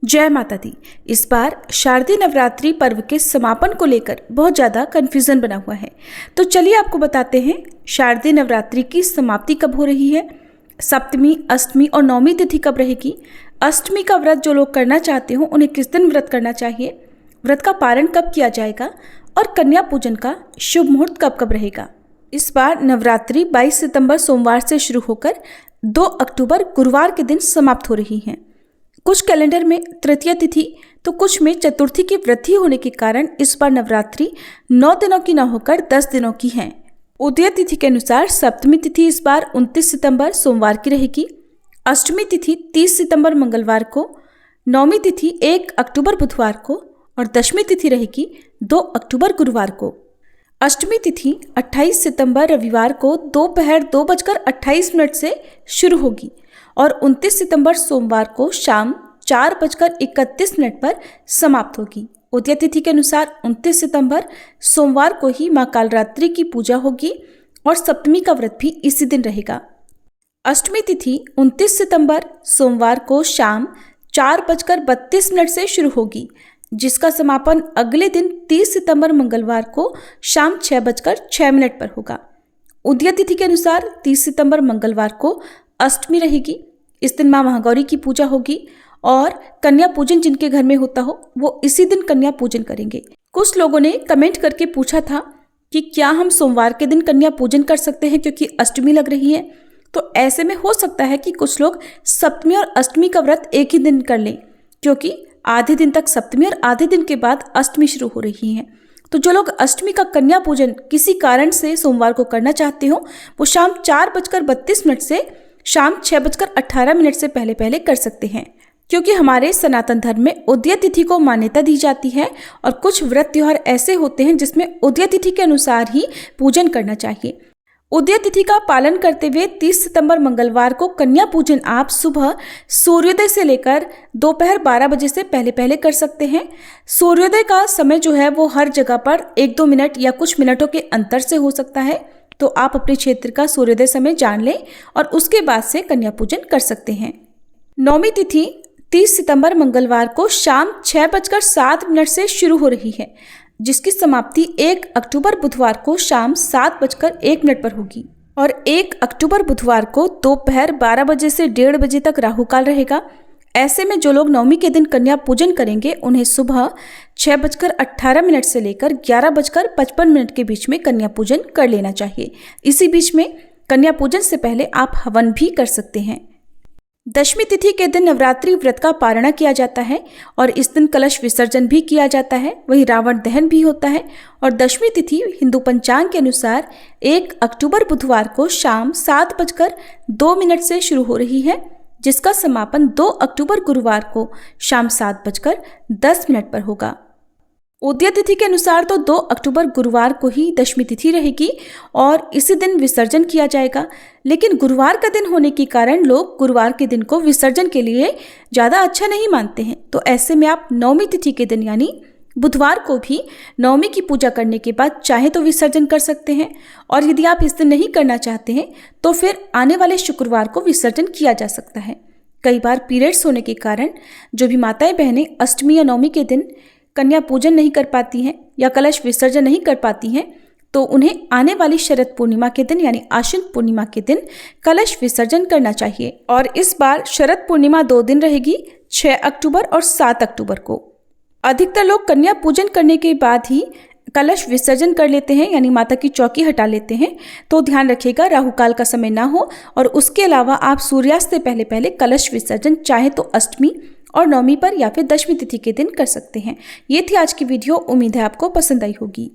जय माता दी। इस बार शारदीय नवरात्रि पर्व के समापन को लेकर बहुत ज़्यादा कन्फ्यूज़न बना हुआ है। तो चलिए आपको बताते हैं शारदीय नवरात्रि की समाप्ति कब हो रही है, सप्तमी, अष्टमी और नवमी तिथि कब रहेगी। अष्टमी का व्रत जो लोग करना चाहते हो उन्हें किस दिन व्रत करना चाहिए, व्रत का पारण कब किया जाएगा और कन्या पूजन का शुभ मुहूर्त कब कब रहेगा। इस बार नवरात्रि 22 सितंबर सोमवार से शुरू होकर 2 अक्टूबर गुरुवार के दिन समाप्त हो रही हैं। कुछ कैलेंडर में तृतीय तिथि तो कुछ में चतुर्थी की वृद्धि होने के कारण इस बार नवरात्रि 9 दिनों की न होकर 10 दिनों की है। उदय तिथि के अनुसार सप्तमी तिथि इस बार 29 सितंबर सोमवार की रहेगी, अष्टमी तिथि 30 सितंबर मंगलवार को, नवमी तिथि 1 अक्टूबर बुधवार को और दशमी तिथि रहेगी 2 अक्टूबर गुरुवार को। अष्टमी तिथि 28 सितंबर रविवार को दोपहर 2:28 से शुरू होगी और 29 सितंबर सोमवार को शाम 4:31 पर समाप्त होगी। उदय तिथि के अनुसार 29 सितंबर सोमवार को ही मां कालरात्रि की पूजा होगी और सप्तमी का व्रत भी इसी दिन रहेगा। अष्टमी तिथि 29 सितंबर सोमवार को शाम 4:32 से शुरू होगी, जिसका समापन अगले दिन 30 सितंबर मंगलवार को शाम 6:06 पर होगा। उदय तिथि के अनुसार 30 सितंबर मंगलवार को अष्टमी रहेगी। इस दिन मां महागौरी की पूजा होगी और कन्या पूजन जिनके घर में होता हो वो इसी दिन कन्या पूजन करेंगे। कुछ लोगों ने कमेंट करके पूछा था कि क्या हम सोमवार के दिन कन्या पूजन कर सकते हैं क्योंकि अष्टमी लग रही है। तो ऐसे में हो सकता है कि कुछ लोग सप्तमी और अष्टमी का व्रत एक ही दिन कर लें, क्योंकि आधे दिन तक सप्तमी और आधे दिन के बाद अष्टमी शुरू हो रही है। तो जो लोग अष्टमी का कन्या पूजन किसी कारण से सोमवार को करना चाहते हो वो शाम 4:32 से शाम 6:18 से पहले पहले कर सकते हैं, क्योंकि हमारे सनातन धर्म में उदय तिथि को मान्यता दी जाती है और कुछ व्रत त्योहार ऐसे होते हैं जिसमें उदय तिथि के अनुसार ही पूजन करना चाहिए। उदय तिथि का पालन करते हुए 30 सितंबर मंगलवार को कन्या पूजन आप सुबह सूर्योदय से लेकर दोपहर 12 बजे से पहले पहले कर सकते हैं। सूर्योदय का समय जो है वो हर जगह पर 1-2 मिनट या कुछ मिनटों के अंतर से हो सकता है, तो आप अपने क्षेत्र का सूर्योदय समय जान लें और उसके बाद से कन्या पूजन कर सकते हैं। नवमी तिथि 30 सितंबर मंगलवार को शाम 6:07 से शुरू हो रही है, जिसकी समाप्ति 1 अक्टूबर बुधवार को शाम 7:01 पर होगी और 1 अक्टूबर बुधवार को दोपहर 12 बजे से 1:30 बजे तक राहु काल रहेगा। ऐसे में जो लोग नवमी के दिन कन्या पूजन करेंगे उन्हें सुबह 6:18 से लेकर 11:55 के बीच में कन्या पूजन कर लेना चाहिए। इसी बीच में कन्या पूजन से पहले आप हवन भी कर सकते हैं। दशमी तिथि के दिन नवरात्रि व्रत का पारणा किया जाता है और इस दिन कलश विसर्जन भी किया जाता है, वहीं रावण दहन भी होता है। और दशमी तिथि हिंदू पंचांग के अनुसार 1 अक्टूबर बुधवार को शाम 7:02 से शुरू हो रही है, जिसका समापन 2 अक्टूबर गुरुवार को शाम 7:10 पर होगा। उदय तिथि के अनुसार तो 2 अक्टूबर गुरुवार को ही दशमी तिथि रहेगी और इसी दिन विसर्जन किया जाएगा, लेकिन गुरुवार का दिन होने के कारण लोग गुरुवार के दिन को विसर्जन के लिए ज़्यादा अच्छा नहीं मानते हैं। तो ऐसे में आप नवमी तिथि के दिन यानी बुधवार को भी नवमी की पूजा करने के बाद चाहे तो विसर्जन कर सकते हैं, और यदि आप इस दिन नहीं करना चाहते हैं तो फिर आने वाले शुक्रवार को विसर्जन किया जा सकता है। कई बार पीरियड्स होने के कारण जो भी माताएं बहनें अष्टमी या नवमी के दिन कन्या पूजन नहीं कर पाती हैं या कलश विसर्जन नहीं कर पाती हैं, तो उन्हें आने वाली शरद पूर्णिमा के दिन यानी आश्विन पूर्णिमा के दिन कलश विसर्जन करना चाहिए। और इस बार शरद पूर्णिमा 2 दिन रहेगी, 6 अक्टूबर और 7 अक्टूबर को। अधिकतर लोग कन्या पूजन करने के बाद ही कलश विसर्जन कर लेते हैं, यानी माता की चौकी हटा लेते हैं। तो ध्यान रखिएगा राहु काल का समय ना हो, और उसके अलावा आप सूर्यास्त से पहले पहले कलश विसर्जन चाहे तो अष्टमी और नवमी पर या फिर दशमी तिथि के दिन कर सकते हैं। ये थी आज की वीडियो, उम्मीद है आपको पसंद आई होगी।